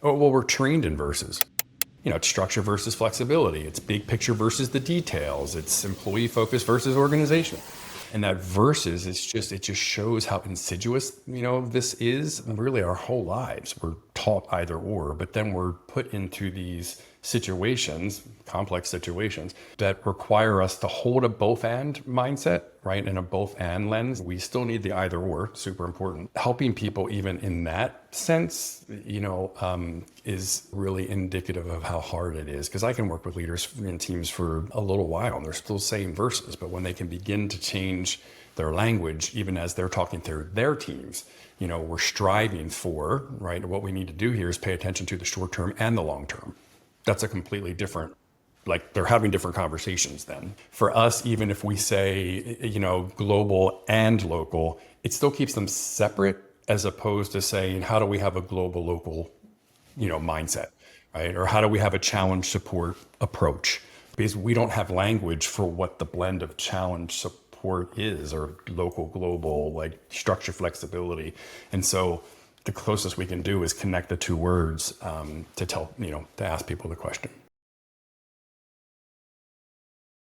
Oh, well, we're trained in verses. It's structure versus flexibility. It's big picture versus the details. It's employee focus versus organization. And that versus it just shows how insidious, this is really our whole lives. We're taught either or, but then we're put into these situations, complex situations that require us to hold a both and mindset, right? And a both and lens. We still need the either or, super important. Helping people even in that sense, is really indicative of how hard it is. Because I can work with leaders in teams for a little while and they're still saying verses, but when they can begin to change their language, even as they're talking to their teams, we're striving for, right? What we need to do here is pay attention to the short term and the long term. That's a completely different, like they're having different conversations then. For us, even if we say, global and local, it still keeps them separate as opposed to saying, how do we have a global, local, mindset, right? Or how do we have a challenge support approach? Because we don't have language for what the blend of challenge support is, or local, global, like structure flexibility. And so the closest we can do is connect the two words to tell, to ask people the question.